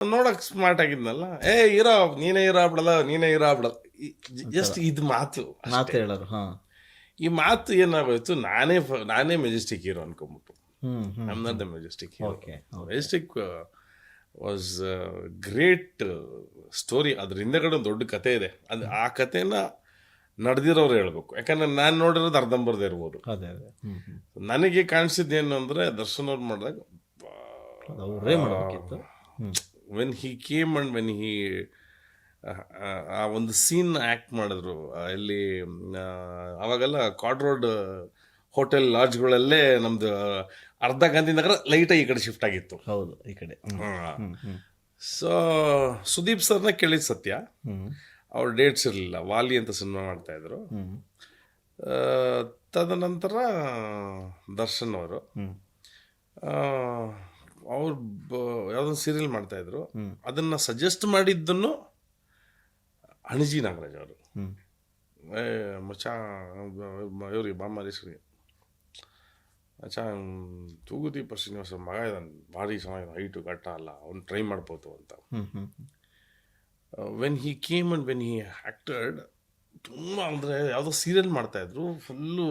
ನೋಡಕ್ smart ಆಗಿದ್ನಲ್ಲ, hero ನೀನೇ hero ಆಗ್ಬಿಡಲ್ಲ, ನೀನೇ ಹೀರೋ ಆಗ್ಬಿಡಲ್ಲ. ಜಸ್ಟ್ ಇದು ಮಾತು ಮಾತು ಹೇಳೋರು. ಹಾ, ಈ ಮಾತು ಏನಾಗೋಯ್ತು, ನಾನೇ ಮೆಜೆಸ್ಟಿಕ್ ಹೀರೋ ಅನ್ಕೊಂಬಿಟ್ಟು. I am not the Majestic hero. Majestic was great story. ಅದ್ರ ಹಿಂದೆಗಡೆ ಒಂದು ದೊಡ್ಡ ಕತೆ ಇದೆ. ಅದು ಆ ಕತೆನ ನಡೆದಿರೋರು ಹೇಳ್ಬೇಕು. ಯಾಕಂದ್ರೆ ನಾನು ನೋಡಿರೋದು ಅರ್ಧಂಬರ್ದೇ ಇರ್ಬೋದು. ನನಗೆ ಕಾಣಿಸಿದ್ದೇನು ಅಂದ್ರೆ, ದರ್ಶನ್ ಅವ್ರು ಮಾಡಿದಾಗ when he came and when he ಆ ಒಂದು ಸೀನ್ ಆ್ಯಕ್ಟ್ ಮಾಡಿದ್ರು ಇಲ್ಲಿ. ಅವಾಗೆಲ್ಲ ಕಾರ್ಡ್ ರೋಡ್ ಹೋಟೆಲ್ ಲಾಡ್ಜ್ಗಳಲ್ಲೇ ನಮ್ದು ಅರ್ಧ ಗಾಂಧಿನಗರ ಲೈಟಾಗಿ ಈ ಕಡೆ ಶಿಫ್ಟ್ ಆಗಿತ್ತು. ಹೌದು, ಈ ಕಡೆ. ಸೊ ಸುದೀಪ್ ಸರ್ನ ಕೇಳಿದ ಸತ್ಯ, ಅವ್ರ ಡೇಟ್ಸ್ ಇರಲಿಲ್ಲ. ವಾಲಿ ಅಂತ ಸಿನಿಮಾ ಮಾಡ್ತಾ ಇದ್ರು. ತದನಂತರ ದರ್ಶನ್ ಅವರು ಅವ್ರು ಯಾವುದೊಂದು ಸೀರಿಯಲ್ ಮಾಡ್ತಾಯಿದ್ರು. ಅದನ್ನು ಸಜೆಸ್ಟ್ ಮಾಡಿದ್ದನ್ನು ಅಣಜಿ ನಾಗರಾಜ್ ಅವರು. ಮಚ್ಚ ಇವ್ರಿಗೆ ಬಾಮಾರೀಶ್ವರಿ ಮಚ್ಚ ತೂಗುದೀಪ ಶ್ರೀನಿವಾಸ ಮಗ ಇದ್ದಾನೆ, ಭಾರಿ ಚೆನ್ನಾಗಿದೆ, ಹೈಟು ಗಟ್ಟ ಅಲ್ಲ, ಅವ್ನು ಟ್ರೈ ಮಾಡ್ಬೋದು ಅಂತ. When he came and when he acted, ತುಂಬ ಅಂದರೆ ಯಾವುದೋ ಸೀರಿಯಲ್ ಮಾಡ್ತಾಯಿದ್ರು, ಫುಲ್ಲು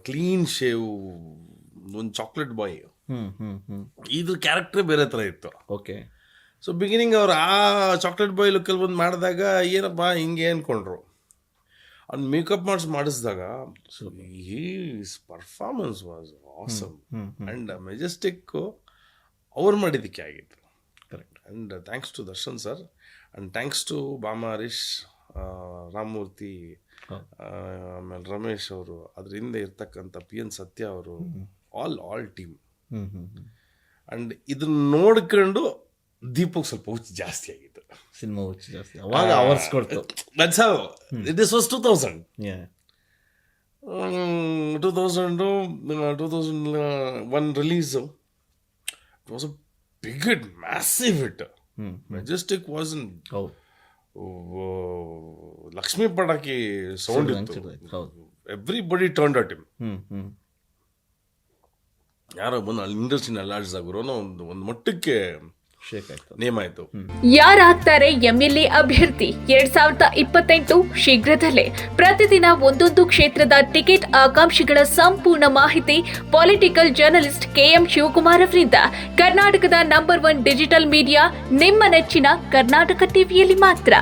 ಕ್ಲೀನ್ ಶೇವ್, ಒಂದು ಚಾಕ್ಲೇಟ್ ಬಾಯ್. ಇದ್ರ ಕ್ಯಾರೆಕ್ಟ್ರೇ ಬೇರೆ ಥರ ಇತ್ತು. ಓಕೆ. ಸೊ ಬಿಗಿನಿಂಗ್ ಅವ್ರು ಆ ಚಾಕ್ಲೇಟ್ ಬಾಯ್ ಲುಕ್ಕಲ್ಲಿ ಬಂದು ಮಾಡಿದಾಗ ಏನಪ್ಪ ಹಿಂಗೆ ಅಂದ್ಕೊಂಡ್ರು. ಅವ್ನು ಮೇಕಪ್ ಮಾಡಿಸಿದಾಗ his performance was awesome. And Majestic ಅವ್ರು ಮಾಡಿದ್ದಕ್ಕೆ ಆಗಿತ್ತು. Correct. And thanks to Darshan sir, and thanks to Bama Harish, Ramamurthy, ಆಮೇಲೆ ರಮೇಶ್ ಅವರು, ಅದ್ರ ಹಿಂದೆ ಇರ್ತಕ್ಕಂಥ PN ಸತ್ಯ ಅವರು, ಆಲ್ ಟೀಮ್. ಆ್ಯಂಡ್ ಇದನ್ನ ನೋಡ್ಕೊಂಡು ದೀಪಕ್ ಸ್ವಲ್ಪ ಹುಚ್ಚು ಜಾಸ್ತಿ ಆಗಿತ್ತು. ಸಿನಿಮಾ ಹುಚ್ಚು ಜಾಸ್ತಿ ಅವಾಗ ಅವರ್ಸ್ ಕೊಡ್ತು. That's how. This was 2000. Yeah. 2001 release. It was a big hit, massive hit. Majestic wasn't. Lakshmi ಪಟಾಕಿ ಸೌಂಡ್ ಇತ್ತು. Everybody turned at him. ಯಾರೋ ಬಂದು ಅಲ್ಲಿ ಇಂಡಸ್ಟ್ರಿನ ಅಲ್ಲಾಡ್ಸಾಗ್ರು ಒಂದು ಮಟ್ಟಕ್ಕೆ ನೇಮ್ ಆಯ್ತು. ಯಾರಾಗ್ತಾರೆ MLA ಅಭ್ಯರ್ಥಿ 2028 ಶೀಘ್ರದಲ್ಲೇ. ಪ್ರತಿದಿನ ಒಂದೊಂದು ಕ್ಷೇತ್ರದ ಟಿಕೆಟ್ ಆಕಾಂಕ್ಷಿಗಳ ಸಂಪೂರ್ಣ ಮಾಹಿತಿ ಪೊಲಿಟಿಕಲ್ ಜರ್ನಲಿಸ್ಟ್ KM ಶಿವಕುಮಾರ್ ಅವರಿಂದ. ಕರ್ನಾಟಕದ ನಂಬರ್ 1 ಡಿಜಿಟಲ್ ಮೀಡಿಯಾ ನಿಮ್ಮ ನೆಚ್ಚಿನ ಕರ್ನಾಟಕ ಟಿವಿಯಲ್ಲಿ ಮಾತ್ರ.